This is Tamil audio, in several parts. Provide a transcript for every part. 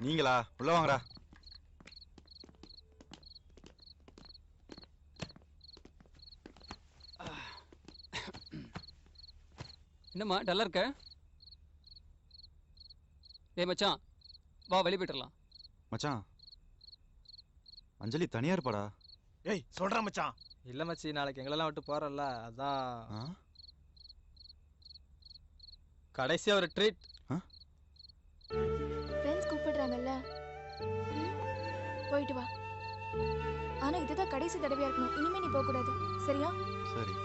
நீங்களா? உள்ள வாங்கடா. என்னம்மா டல்லா இருக்க? ஏய் மச்சான், வா வெளியே போயிட்டுலாம். மச்சான், அஞ்சலி தனியா இருப்பாடா. ஏய் சொல்றா மச்சான். இல்ல மச்சி, நாளைக்கு எங்களெல்லாம் விட்டு போறல்ல, அதான் கடைசியா ஒரு ட்ரீட். ஃப்ரெண்ட்ஸ் கூப்பிடுறாங்கல்ல, போயிட்டு வா. ஆனா இதுதான் கடைசி தடவையா இருக்கணும். இனிமே நீ போக கூடாது, சரியா? சரி.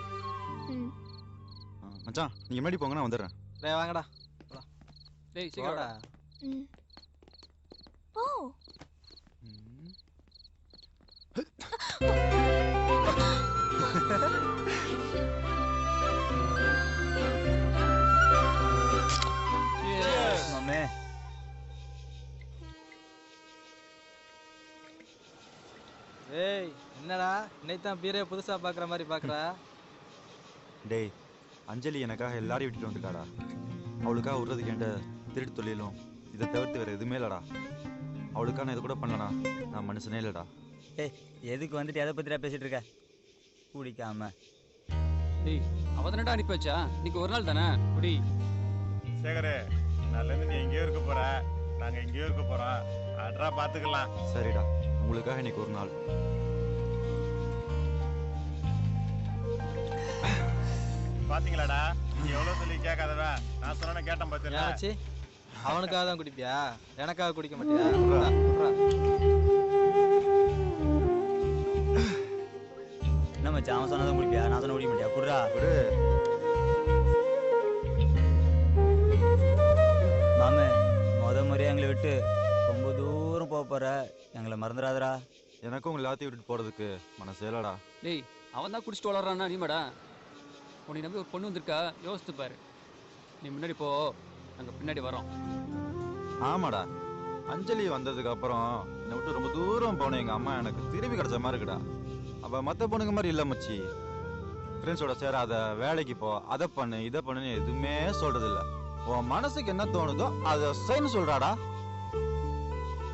மச்சான், நீங்க முன்னாடி போங்க, நான் வந்துடுறேன். டேய் வாங்கடா. டேய் சீக்கிரம்டா. ஓ மாமே. ஏய் என்னடா இன்னைத்தான் பீரே புதுசா பாக்குற மாதிரி பாக்குற? டேய், அஞ்சலி எனக்காக எல்லாரையும் விட்டுட்டு வந்துட்டாடா. அவளுக்காக விடுறதுக்கு என்கிட்ட திருட்டு தொழிலும் இதை தவிர்த்து வேற எதுவுமே இல்லடா. அவளுக்காக நான் இதை கூட பண்ணலடா. நான் மனுஷனே இல்லடா. ஏய் எதுக்கு வந்துட்டு எதை பத்தியா பேசிட்டு இருக்க? குடிக்காம. டேய் அவ தானடா அனுப்பி வச்சா, இன்னைக்கு ஒரு நாள் தானே குடி. சேகரே, நல்லது. நீ எங்கேயோ இருக்க போற, நாங்க எங்கேயோ இருக்க போறோம். அட்ரா பாத்துக்கலாம். சரிடா, உங்களுக்காக இன்னைக்கு ஒரு நாள். பாத்தீங்களாடா, நீ எவ்வளவு சொல்லி கேட்காதவா? நான் சொன்ன கேட்டேன் பாத்தீங்களா? ஆச்சு அவனுக்காக தான் குடிப்பியா? எனக்காக குடிக்க மாட்டியா? என்ன மச்சான், அவன் சொன்னதான் குடிப்பியா? நான் சொன்ன குடிக்க மாட்டியா? குடுறா. குடு. மாமே, முறையா எங்களை விட்டு ரொம்ப தூரம் போற, எங்களை மறந்துடாதரா. எனக்கும் உங்க எல்லாத்தையும் விட்டுட்டு போறதுக்கு மனசு இல்லடா. டேய் அவன் தான் குடிச்சிட்டு வளர்றான்னா நீமாடா. உன்னை நம்பி ஒரு பொண்ணு வந்திருக்கா, யோசித்து பாரு. நீ முன்னாடி போ, நாங்கள் பின்னாடி வரோம். ஆமாடா, அஞ்சலி வந்ததுக்கு அப்புறம் என்னை விட்டு ரொம்ப தூரம் போன எங்க அம்மா எனக்கு திரும்பி கிடைச்ச மாதிரி இருக்குடா. அவ மற்ற பொண்ணுங்க மாதிரி இல்லை மச்சி. ஃப்ரெண்ட்ஸோட சேராத, வேலைக்கு போ, அதை பண்ணு இதை பண்ணுன்னு எதுவுமே சொல்றது இல்லை. உன் மனசுக்கு என்ன தோணுதோ அதை செய்யணும் சொல்றாடா.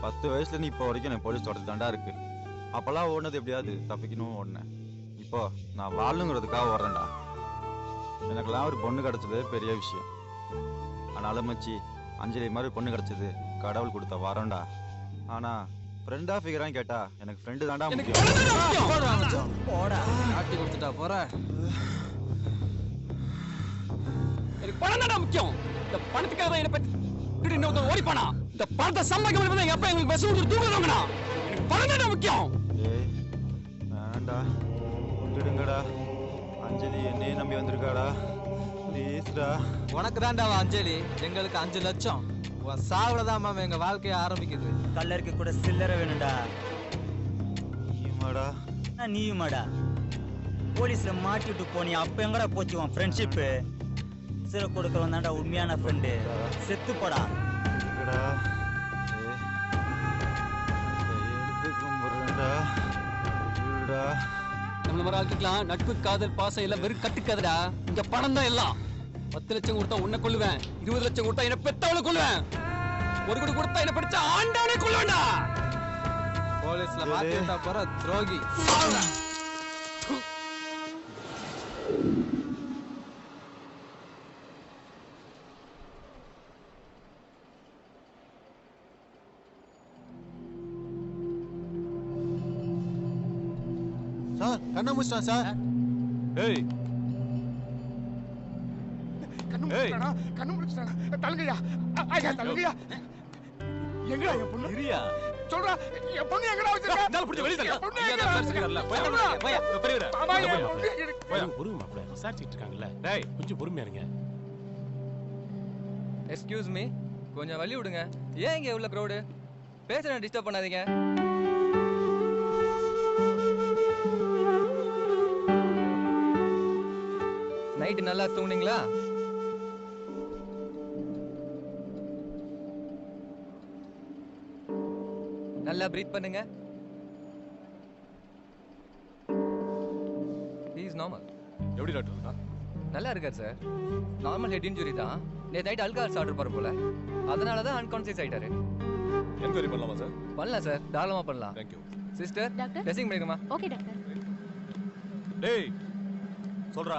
10 வயசுல நீ இப்போ வரைக்கும் எனக்கு போலீஸ் தொடர்ந்து தாண்டா இருக்கு. அப்பெல்லாம் ஓடுனது எப்படியாவது தப்பிக்கணும் ஓடுனேன். இப்போ நான் வாழணுங்கிறதுக்காக ஓடுறேன்டா. எனக்கெல்லாம் ஒரு பொண்ணு கிடைச்சது பெரிய விஷயம். ஆனாலும் மச்சி, அஞ்சலி மாதிரி பொண்ணு கிடைச்சது கடவுள் கொடுத்த வரம்டா. ஆனா ஃப்ரெண்டா ஃபிகரான்னு கேட்டா எனக்கு ஃப்ரெண்டு தாண்டா முக்கியம். போடா, காட்டி கொடுத்துட்டா போற. எனக்கு பணம் தான்டா முக்கியம். இந்த பணத்துக்காக தான் என்னை பத்தி இன்னொருத்தர் ஓடி போனா. இந்த பணத்தை சம்பாதிக்க எங்க அப்பா எங்களுக்கு பஸ் கொடுத்து தூக்குறாங்கண்ணா. எனக்கு பணம் தான்டா முக்கியம். ஏய் வேண்டா, விட்டுடுங்கடா. அஞ்சலி என்னையே நம்பி வந்திருக்காடா, ப்ளீஸ்டா. உனக்கு தான்டா அஞ்சலி, எங்களுக்கு 5 லட்சம். உன் சாவுலதான் மாமா எங்க வாழ்க்கைய ஆரம்பிக்குது. கல்லருக்கு கூட சில்லறை வேணும்டா. நீயுமாடா? நீயுமாடா? போலீஸ்ல மாட்டிட்டு போனி, அப்ப எங்கடா போச்சு உன் ஃப்ரெண்ட்ஷிப்பு? சிற கொடுக்கறவன் தான்டா உண்மையான ஃப்ரெண்டு. செத்து போடா. நம்மள மாதிரி ஆளுக்கலாம் நட்பு காதல் பாசம் எல்லாம் வெறும் கட்டுக்காதடா. இங்க பணம் தான் எல்லாம். 10 லட்சம் கொடுத்தா உன்னை கொள்ளுவேன், 20 லட்சம் கொடுத்தா என்ன பெத்தவளை கொள்ளுவேன், 1 கோடி கொடுத்தா என்ன படிச்சா ஆண்டானே கொள்ளுவேன்டா. போலீஸ்ல மாட்டிட்டா போற துரோகி. சார் கண்ணை முடிச்சிட்டான் சார். ஏய் கண்ணு முடிச்சிட்டானா? தள்ளுங்கய்யா, ஐயா தள்ளுங்கய்யா. எங்கடா என் பொண்ணு? இரியா சொல்றா, என் பொண்ணு எங்கடா வச்சிருக்க? நால புடிச்சு வெளிய தள்ள. ஐயா தான் பேசுறீங்கல்ல, போய் பெரியவரே. பாபா என் போய் பொறுமை மாப்ள, விசாரிச்சிட்டு இருக்காங்கல்ல. டேய் கொஞ்சம் பொறுமையா இருங்க. எக்ஸ்கியூஸ் மீ, கொஞ்சம் வழி விடுங்க. ஏன் இங்க இவ்வளவு கிரவுடு? பேசுறேன், டிஸ்டர்ப் பண்ணாதீங்க. நைட்டு நல்லா தூங்குனீங்களா? நல்லா பிரீத் பண்ணுங்க. He is normal. எப்படி டாக்டர் இருக்கா? நல்லா இருக்கார் சார். நார்மல் ஹெட் இன்ஜுரி தான். நேத்து நைட் அல்கால்ஸ் ஆர்டர் பண்ண போல, அதனால தான் அன்கான்சியஸ் ஆயிட்டாரு. என்கொயரி பண்ணலாமா சார்? பண்ணலாம் சார், தாராளமா பண்ணலாம். தேங்க்யூ. சிஸ்டர், டாக்டர் ட்ரெஸ்ஸிங் பண்ணிக்கமா. Okay doctor. டேய் சொல்றா,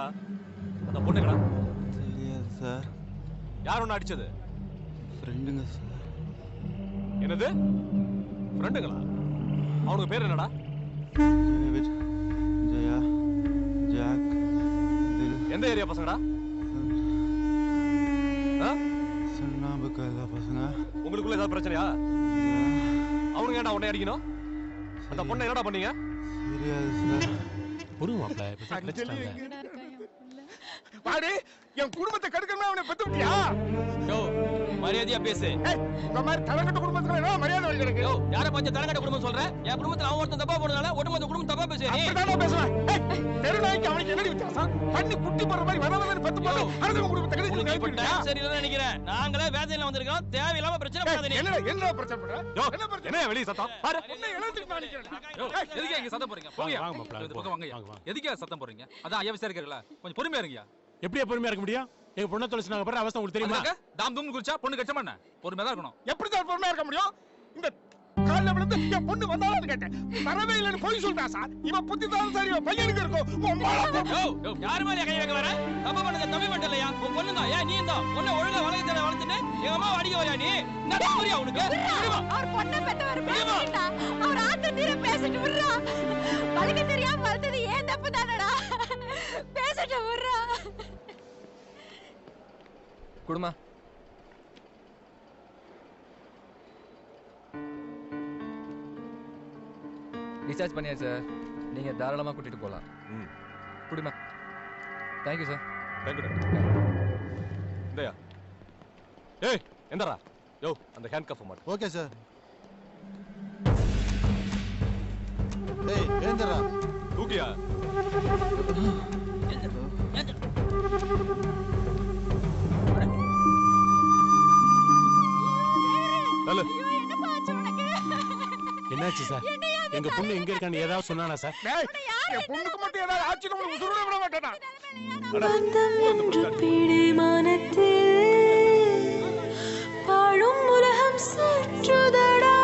அந்த பொண்ணுங்களா? தெரியாது சார். யார் ஒன்று அடிச்சது? ஃப்ரெண்டுங்க சார். என்னது ஃப்ரெண்டுங்களா? அவனுக்கு பேர் என்னடா? டேவிட், ஜெயா, ஜாக், தில். எந்த ஏரியா பசங்கடா? சுண்ணாம்புக்கு எல்லா பசங்க. உங்களுக்குள்ள ஏதாவது பிரச்சனையா? அவனுக்கு ஏன்டா உன்னை அடிக்கணும்? அந்த பொண்ணை என்னடா பண்ணீங்க? தெரியாது சார். புரியும் மாப்ள. பாடி என் குடும்பத்தை கெடுக்கணும்னு அவனை பெத்து விட்டியா? யோ மரியாதையா பேசு. இந்த மாதிரி தலைக்கட்ட குடும்பத்துக்கு என்ன மரியாதை வைக்கிறீங்க? யோ யாரை பார்த்து தலைக்கட்ட குடும்பம் சொல்ற? என் குடும்பத்துல அவன் ஒருத்தன் தப்பா போடுறதால ஒட்டுமொத்த குடும்பம் தப்பா பேசுற நீ. அப்படிதான் பேசுவேன். தெருநாய்க்கு அவனுக்கு என்னடி வித்தியாசம்? பண்ணி குட்டி போற மாதிரி வதவதன்னு பெத்து போட்டு அடுத்த குடும்பத்தை கெடுக்க சரி இல்ல நினைக்கிறேன். நாங்களே வேதனையில வந்திருக்கோம். தேவையில்லாம பிரச்சனை பண்ணாத நீ. என்ன பிரச்சனை பண்ற? யோ என்ன பிரச்சனை? என்ன வெளிய சத்தம் பாரு. உன்னை எழுத்துக்கு நான் நிக்கிறேன். யோ எதுக்கு இங்க சத்தம் போறீங்க? போங்க வாங்க மாப்ள. இந்த பக்கம் வாங்க. எதுக்கு சத்தம் போறீங்க? அதான் ஐயா விசாரிக்கிறீங்களா? கொஞ்சம் பொறுமையா இருங்க. எப்படியா பொறுமையா இருக்க முடியும்? எங்க பொண்ணை தொலைச்சினாங்க பாரு, அவஸ்தை உங்களுக்கு தெரியுமா? தாம் தூம் குடிச்சா பொண்ணு கச்சமா என்ன? பொறுமையா தான் இருக்கணும். எப்படி தான் பொறுமையா இருக்க முடியும்? இந்த கால்ல விழுந்து என் பொண்ணு வந்தாலும் கேட்டேன். வரவே இல்லைன்னு போய் சொல்றா சார். இவன் புத்தி தான் சரி, பையனுக்கு இருக்கும். யோ யார் மாதிரி கை வைக்க வர? தப்பு பண்ணது தம்பி மட்டும் இல்லையா? உன் பொண்ணு தான். ஏன் நீ தான் பொண்ணை ஒழுங்கா வளர்க்கறத வளர்த்துட்டு எங்க அம்மா அடிக்க வரையா நீ? என்ன புரியா உனக்கு? அவர் பொண்ணை பெத்தவர் பேசிட்டா. அவர் ஆத்த தீர பேசிட்டு விடுறா. வளர்க்க தெரியாம வளர்த்தது ஏன் தப்பு தானடா? பேசிட்டு விடுறா. குடுமா. டிஸ்சார்ஜ் பண்ணியாச்சு சார். நீங்க தாராளமா கூட்டிட்டு போலாம். குடுமா. Thank you sir. Thank you doctor. இந்தயா. ஏய் எந்தடா? யோ அந்த ஹேண்ட் கஃப் மாட்டு. Okay sir. ஏய் ஏந்தரா. தூக்கியா? நல்ல. என்னாச்சு சார்? எங்க பொண்ணு எங்க இருக்கான்னு ஏதாவது சொன்னானா சார்? என் பொண்ணுக்கு மட்டும் ஏதாவது ஆச்சுன்னு உங்களுக்கு உசுரோட விட மாட்டேனா? பாழும் உலகம் சுற்றுதடா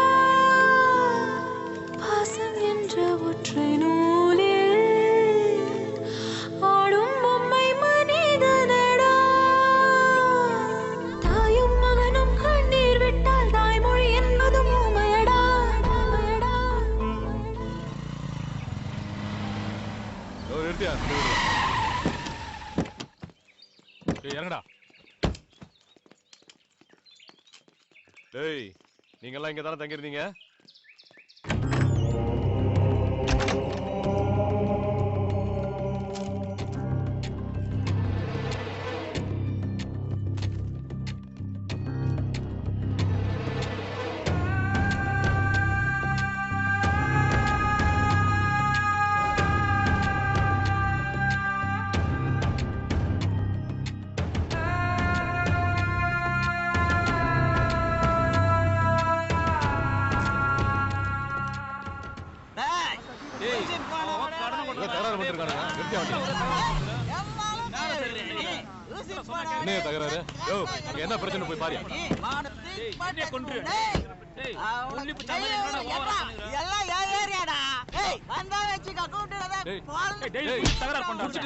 பாசம் என்ற ஒற்றை நூலில் ஆடும் பொம்மை மனிதனடா தாயும் மகனும் கண்ணீர் விட்டால் தாய்மொழி என்பதும் உமையடா. நிறுத்தியா? இறங்கடா. டேய் நீங்க எல்லாம் இங்க தானே தங்கியிருந்தீங்க? என்ன தகராறு? யோ அங்க என்ன பிரச்சனை போய் பாரு.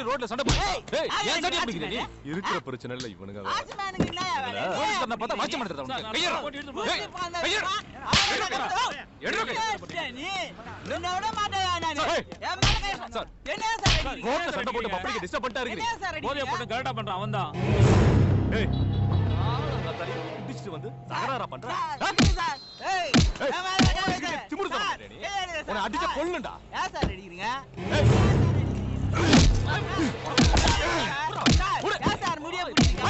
ரோட்ல சண்டை இருக்கிற பிரச்சனை இல்ல இவனுங்க. சண்டை போட்டு பப்ளிக் டிஸ்டர்ப் பண்ணிட்டா இருக்கு. போதைய போட்டு கரெக்டா பண்றான் அவன் தான். ஏய் வந்து தகராறா பண்ற? திமிரு தான் நீ. உன்னை அடிச்ச கொல்லுடா. ஏன் சார் அடிக்கிறீங்க? ஏன் சார் முடிய புடிச்சீங்க?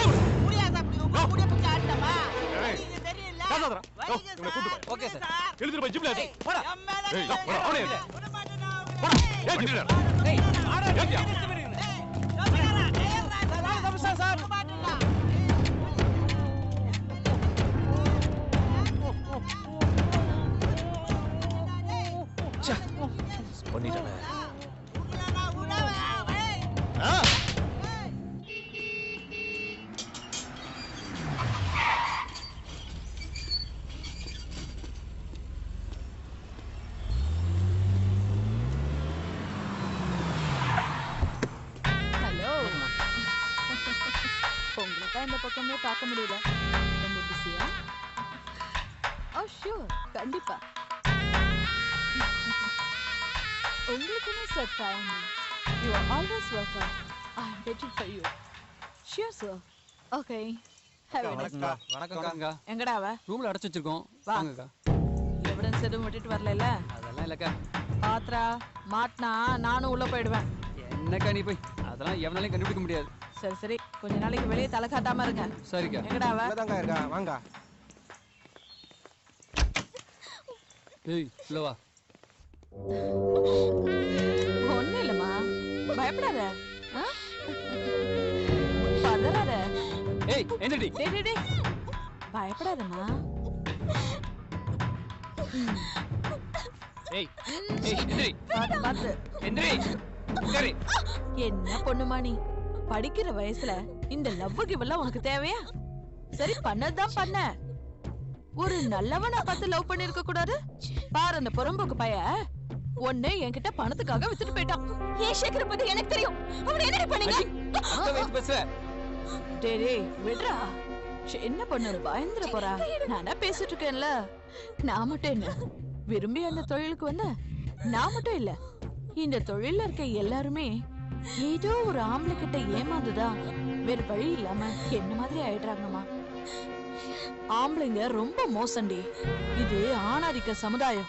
முடியா சார் முடிய புடிச்ச ஆட்டமா? இது தெரியல. காசோதரா. இவனை கூட்டி போ. Okay sir. எழுதிட்டு போய் ஜிப்ல ஏத்து. போடா. ஏய் போடா அவனே ஏத்து. போடா. ஏய் ஜிப்ல. ஏய் ஆடா ஏத்தியா? சார் பண்ணிட்டானே. இந்த பக்கமே பார்க்க முடியல. ரொம்ப பிஸியா? ஓ ஷூர், கண்டிப்பா. உங்களுக்குன்னு sir time. You are always welcome. I am waiting for you. Sure sir. Okay. Have a nice day. வணக்கம்க்கா. எங்கடா அவ? ரூம்ல அடைச்சு வச்சிருக்கோம். வா. வாங்கக்கா. எவிடன்ஸ் எதுவும் விட்டுட்டு வரல? அதெல்லாம் இல்லக்கா. பாத்ரா மாட்னா நானும் உள்ள போயிடுவேன். என்னக்கா நீ போய் அதெல்லாம் எவனாலையும் கண்டுபிடிக்க முடியாது. சரி சரி, கொஞ்ச நாளைக்கு வெளியே தலை காட்டாம இருங்க. சரிக்கா. எங்கடா அவ? இங்கதாங்க இருக்கா, வாங்க. ஏய் உள்ள வா. ஒண்ணும் இல்லம்மா, பயப்படாத. பதறாத. ஏய் எந்திரி. டேய் டேய் டேய், பயப்படாதம்மா. ஏய் ஏய் எந்திரி. பாத்து பாத்து எந்திரி. சரி. என்ன பொண்ணுமா நீ? படிக்கிற வயசுல இந்த லவ் கிவெல்லாம் உனக்கு தேவையா? சரி பண்ணதான் பண்ண. ஒரு நல்லவனா பார்த்து லவ் பண்ணிருக்க கூடாது? பாரு அந்த புறம்போக்கு பைய ஒண்ணு என்கிட்ட பணத்துக்காக வித்துட்டு போயிட்டான். ஏன் சேகர பத்தி எனக்கு தெரியும். அவன் என்ன பண்ணீங்க? அங்க வைத்து பேச. டேய் டேய் விடுடா. என்ன பண்ணு பயந்துற போறா? நானா பேசிட்டு இருக்கேன்ல. நான் மட்டும் என்ன விரும்பி அந்த தொழிலுக்கு வந்த? நான் மட்டும் இல்ல, இந்த தொழில இருக்க எல்லாருமே ஏதோ ஒரு ஆம்பளை கிட்ட ஏமாந்துதான் வேற வழி இல்லாம என்ன மாதிரி ஆயிடுறாங்கம்மா. ஆம்பளைங்க ரொம்ப மோசண்டி. இது ஆணாதிக்க சமுதாயம்.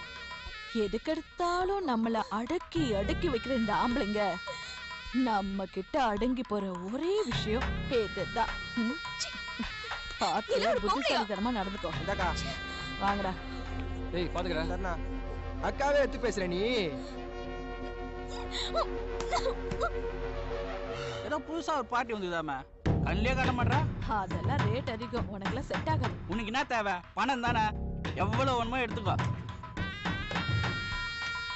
எதுக்கெடுத்தாலும் நம்மள அடக்கி அடக்கி வைக்கிற இந்த ஆம்பளைங்க நம்ம கிட்ட அடங்கி போற ஒரே விஷயம் இதுதான். பார்த்து புத்திசாலித்தனமா நடந்துக்கோ. வாங்கடா. ஏய் பாத்துக்கடா. அக்காவே எடுத்து பேசுற நீ. ஏதோ புதுசா ஒரு பார்ட்டி வந்ததாமே, கண்ணிலே காட்ட மாட்டா. அதெல்லாம் ரேட் அதிகம், உனக்குலாம் செட் ஆகாது. உனக்கு என்ன தேவை? பணம் தானே, எவ்வளவு வேணுமோ எடுத்துக்கோ.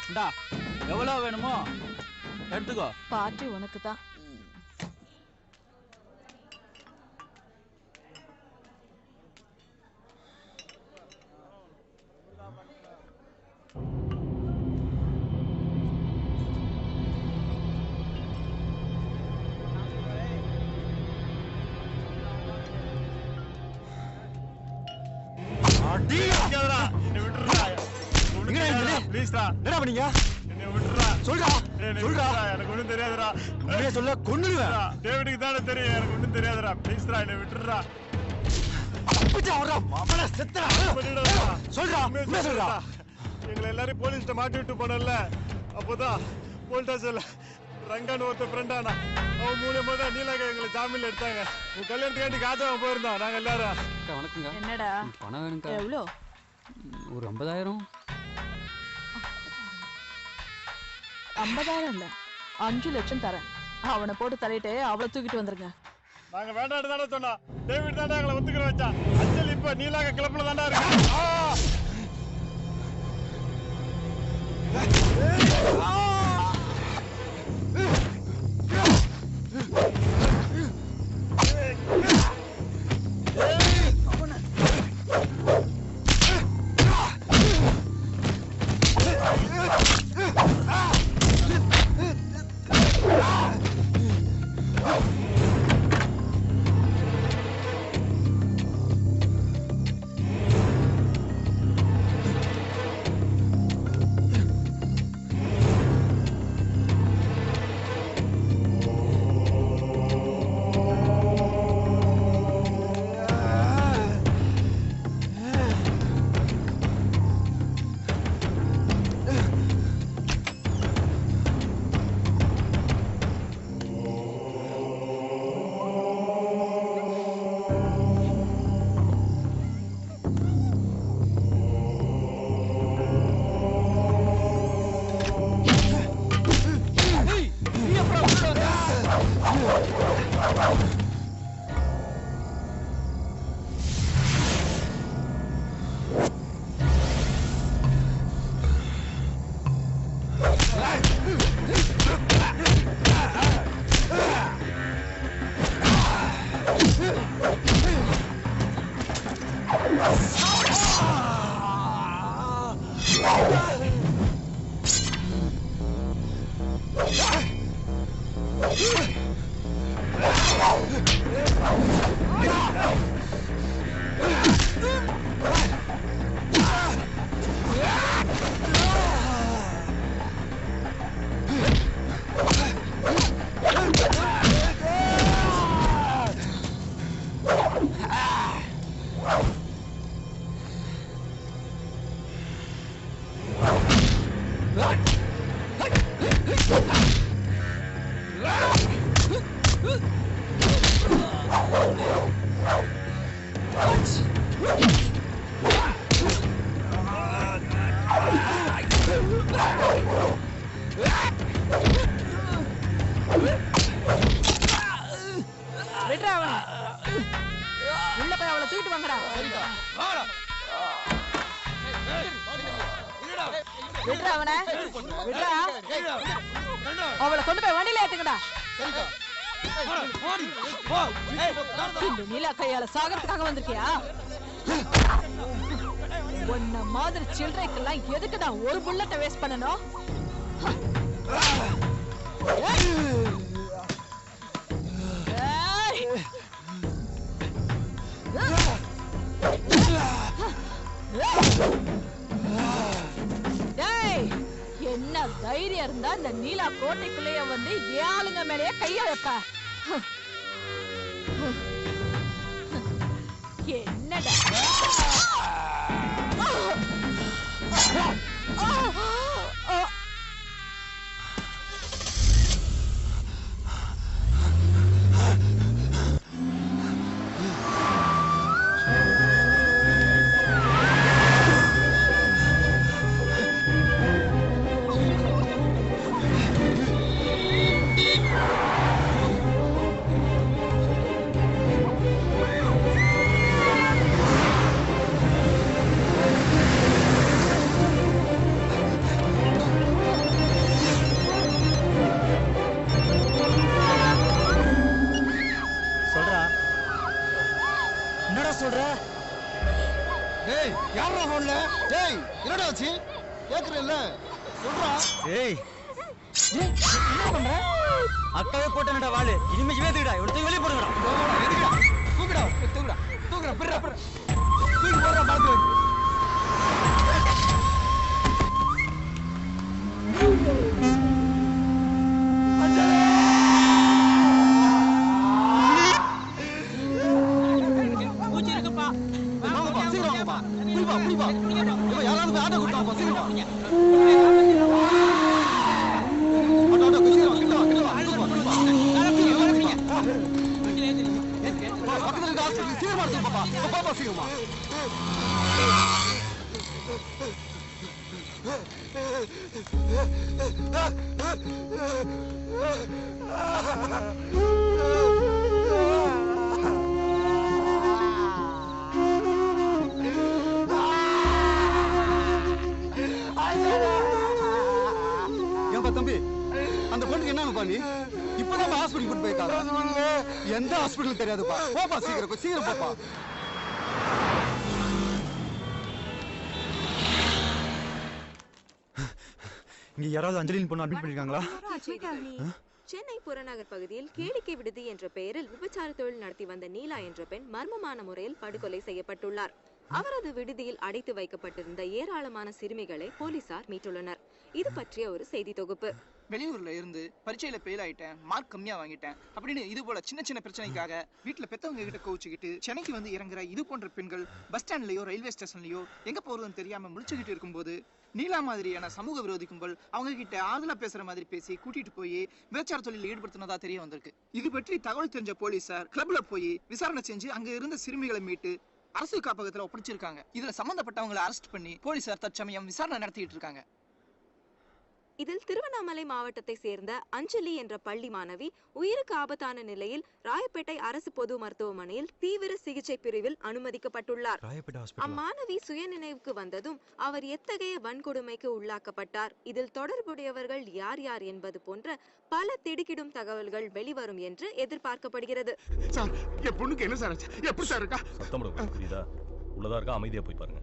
இந்தா எவ்வளவு வேணுமோ எடுத்துக்கோ. பார்ட்டி உனக்கு தான். என்னடா பண்ணீங்க? சொல்றா சொல்றா. எனக்கு ஒண்ணும் தெரியாதுடா. உண்மையை சொல்ல கொன்னுடுவேன். டேவிடுக்கு தானே தெரியும், எனக்கு ஒண்ணும் தெரியாதுடா. ப்ளீஸ்டா என்னை விட்டுடுறா. அப்பச்சா வரா மாமல செத்துடா. சொல்றா உண்மையை சொல்றா. எங்களை எல்லாரும் போலீஸ்ட்ட மாட்டி விட்டு போனல, அப்போதான் போல்டாஸ்ல ரங்கன் ஒருத்த ஃப்ரெண்டானா அவன் மூலியமா தான் நீலாக எங்களை ஜாமீன்ல எடுத்தாங்க. உன் கல்யாணத்துக்காண்டி காஜாவன் போயிருந்தான். நாங்க எல்லாரும். அக்கா வணக்கங்க. என்னடா பணம் வேணும்க்கா. எவ்வளோ? ஒரு 50,000. 50,000 இல்ல, 5 லட்சம் தரேன். அவனை போட்டு தள்ளிட்டு அவளை தூக்கிட்டு வந்துருங்க. நாங்க வேண்டாம் தானே சொன்னோம். டேவிட் தானே எங்களை ஒத்துக்கிற வச்சான். அஞ்சல் இப்ப நீலாக கிளப்புல தாண்டா இருக்கு. விடுறா அவனை, விடுறா. அவளை கொண்டு போய் வண்டியில ஏத்துங்கடா. இந்த நீலா கையால சாகறதுக்காக வந்திருக்கியா? உன்ன மாதிரி சில்லறைக்கெல்லாம் எதுக்குதான் ஒரு புல்லட்டை வேஸ்ட் பண்ணணும்? என்ன தைரியம் இருந்தா இந்த நீலா கோட்டைக்குள்ளேயே வந்து ஏழுங்க மேலேயே கைய வைப்ப. என்னடா அக்காவே போட்டேன்டா வாளு. இனிமே வேதுடா, இவனை வெளியே போடுங்கடா. தூக்குடா தூக்குடா தூக்குடா பிறா பிறா தூக்கி போடுறா பாத்து. பூச்சி இருக்குப்பா. வாங்கப்பா சீக்கிரம் வாங்கப்பா. புடிப்பா புடிப்பா. ஏய் யாராவது போய் ஆட்டோ கூட்டப்பா சீக்கிரம் வா. ஆட்டோ சீக்கிரம் கிட்ட வா கிட்ட வா. பக்கத்துல இருக்க ஆஸ்பத்திரி சீக்கிரமா எடுத்து பாப்பா. பாப்பா சீக்கிரமா. ஏன்பா தம்பி அந்த பொண்ணுக்கு என்னப்பா நீ இப்பதான் ஹாஸ்பிட்டல் கூட்டு போயிருக்காங்க. எந்த ஹாஸ்பிட்டல் தெரியாதுப்பா. போப்பா சீக்கிரம் சீக்கிரம் போப்பா. இங்க யாராவது அஞ்சலியின் பொண்ணு அட்மிட் பண்ணிருக்காங்களா? சென்னை புறநகர் பகுதியில் கேளிக்கை விடுதி என்ற பெயரில் விபச்சார தொழில் நடத்தி வந்த நீலா என்ற பெண் மர்மமான முறையில் படுகொலை செய்யப்பட்டுள்ளார். அவரது விடுதியில் அடைத்து வைக்கப்பட்டிருந்த ஏராளமான சிறுமிகளை போலீசார் மீட்டுள்ளனர். இது பற்றிய ஒரு செய்தி தொகுப்பு. வெளியூர்ல இருந்து பரீட்சையில ஃபெயில் ஆயிட்டேன், மார்க் கம்மியா வாங்கிட்டேன் அப்படின்னு இது போல சின்ன சின்ன பிரச்சனைக்காக வீட்டுல பெத்தவங்க கிட்ட கோவிச்சுக்கிட்டு சென்னைக்கு வந்து இறங்குற இது போன்ற பெண்கள் பஸ் ஸ்டாண்ட்லயோ ரயில்வே ஸ்டேஷன்லயோ எங்க போறதுன்னு தெரியாம முழிச்சுக்கிட்டு இருக்கும்போது நீலா மாதிரியான சமூக விரோதி கும்பல் அவங்க கிட்ட ஆறுதலா பேசுற மாதிரி பேசி கூட்டிட்டு போய் விபச்சார தொழிலில் ஈடுபடுத்தினதா தெரிய வந்திருக்கு. இது பற்றி தகவல் தெரிஞ்ச போலீசார் கிளப்ல போய் விசாரணை செஞ்சு அங்க இருந்த சிறுமிகளை மீட்டு அரசு காப்பகத்துல ஒப்படைச்சிருக்காங்க. இதுல சம்பந்தப்பட்டவங்களை அரெஸ்ட் பண்ணி போலீசார் தற்சமயம் விசாரணை நடத்திட்டு இருக்காங்க. இதில் திருவண்ணாமலை மாவட்டத்தை சேர்ந்த அஞ்சலி என்ற பள்ளி மாணவி உயிருக்கு ஆபத்தான நிலையில் ராயப்பேட்டை அரசு பொது மருத்துவமனையில் தீவிர சிகிச்சை பிரிவில் அனுமதிக்கப்பட்டுள்ளார். அம்மாணவி சுயநினைவுக்கு வந்ததும் அவர் எத்தகைய வன்கொடுமைக்கு உள்ளாக்கப்பட்டார், இதில் தொடர்புடையவர்கள் யார் யார் என்பது போன்ற பல திடுக்கிடும் தகவல்கள் வெளிவரும் என்று எதிர்பார்க்கப்படுகிறது. சார் என் பொண்ணுக்கு என்ன சார் எப்படி சார் இருக்கா? சத்தம் போட புரியுதா? உள்ளதா இருக்கா? அமைதியா போய் பாருங்க.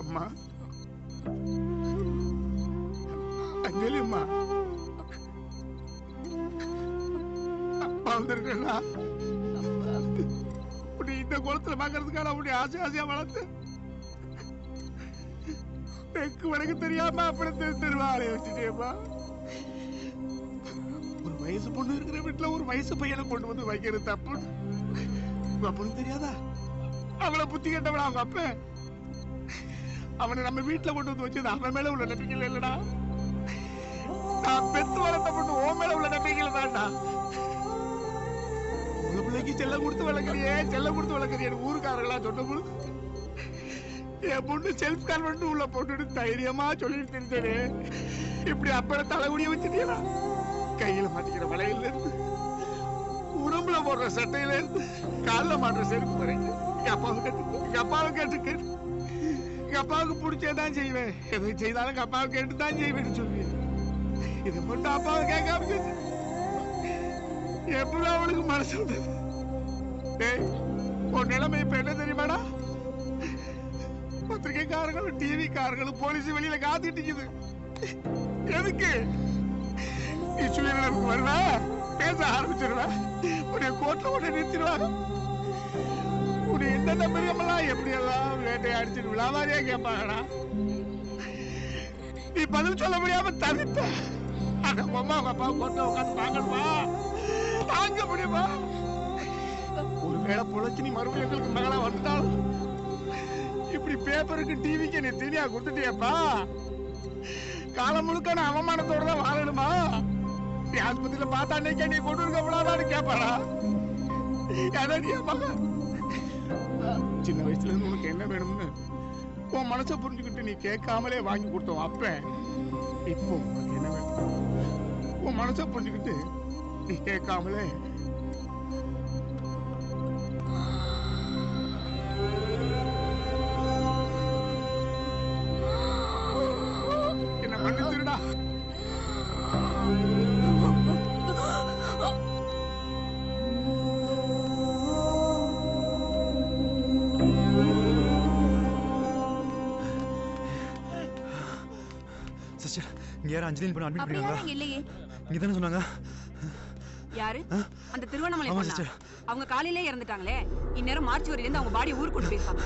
அம்மா அஞ்சலி அம்மா அப்பா வந்திருக்கா? இந்த குளத்துல பாக்குறதுக்கான அப்படி ஆசை ஆசையா வளர்த்து தெற்கு வடக்கு தெரியாம அப்படி தெருவாளைய வச்சுட்டேப்பா. ஒரு வயசு பொண்ணு இருக்கிற வீட்டுல ஒரு வயசு பையனை கொண்டு வந்து வைக்கிறது தப்பு. உங்க அப்பனும் தெரியாதா? அவளை புத்தி கேட்டவளா அவங்க அப்ப? அவனை நம்ம வீட்டுல கொண்டு வந்து வச்சது அவன் மேல உள்ள நம்பிக்கை இல்லடா. நான் பெத்து வளர்த்த பொண்ணு உன் மேல உள்ள நம்பிக்கை தான்டா. பிள்ளைக்கு செல்லம் கொடுத்து வளர்க்குறியே ஊருக்காரங்களா சொன்ன என் பொண்ணு செல்ஃப் கான்வென்ட் உள்ள போட்டுட்டு தைரியமா சொல்லிட்டு இருந்தேனே, இப்படி அப்பட தலைகுடிய வச்சுட்டீங்களா? கையில மாட்டிக்கிற வளையல இருந்து, உடம்புல போடுற சட்டையில இருந்து, காலில் மாட்டுற செருப்பு வரைக்கும் எங்க அப்பாவை கேட்டு எங்க அப்பாவுக்கு பிடிச்சதான் செய்வேன், எது செய்தாலும் எங்க அப்பாவை கேட்டு தான் செய்வேன்னு சொல்லுவேன். இதை மட்டும் அப்பாவை கேட்காம எப்படி அவளுக்கு மனசு வந்தது? உன் நிலைமை இப்ப என்ன தெரியுமாடா? பத்திரிகைக்காரங்களும் டிவிக்காரங்களும் போலீஸ் வெளியில காத்துட்டு இருக்குது. எதுக்கு? நீ சுயநலனுக்கு வருவ, பேச ஆரம்பிச்சிருவ, உன்னை கோர்ட்ல உடனே நிறுத்திடுவாங்க. உன்னை என்னென்ன மிருகமெல்லாம் எப்படி எல்லாம் வேட்டை அடிச்சுட்டு விழாவாரியா கேட்பாங்கடா. நீ பதில் சொல்ல முடியாம தவிர்த்த அந்த அம்மா அவங்க அப்பா கோர்ட்ல உட்காந்து பார்க்கணுமா? தாங்க முடியுமா? ஒருவேளை பொழைச்சு நீ மறுபடியும் எங்களுக்கு மகளா வந்துட்டாலும் இப்படி பேப்பருக்கு டிவிக்கு நீ தீனியா கொடுத்துட்டியப்பா. காலம் முழுக்க நான் அவமானத்தோட தான் வாழணுமா? நீ ஆஸ்பத்திரியில பார்த்தா அன்னைக்கே நீ கொண்டு இருக்கப்படாதான்னு கேட்பாடா. நீ மகன் சின்ன வயசுல இருந்து உனக்கு என்ன வேணும்னு உன் மனசை புரிஞ்சுக்கிட்டு நீ கேட்காமலே வாங்கி கொடுத்தோம் அப்ப. இப்போ உனக்கு என்ன வேணும்? உன் மனசை புரிஞ்சுக்கிட்டு நீ கேட்காமலே என்ன மன்னிச்சிருடா. சிஸ்டர், இங்க யாரும் அஞ்சலின் பண்ண அட்மிட் அப்படியே பண்ணிருக்காங்க. இல்லையே. இங்க தானே சொன்னாங்க. யாரு? அந்த திருவண்ணாமலை ஆமா பொண்ணா? சிஸ்டர். அவங்க காலையிலே இறந்துட்டாங்களே. இந்நேரம் மார்ச்சுவரியில இருந்து அவங்க பாடி ஊருக்கு கொண்டு போயிருப்பாங்க.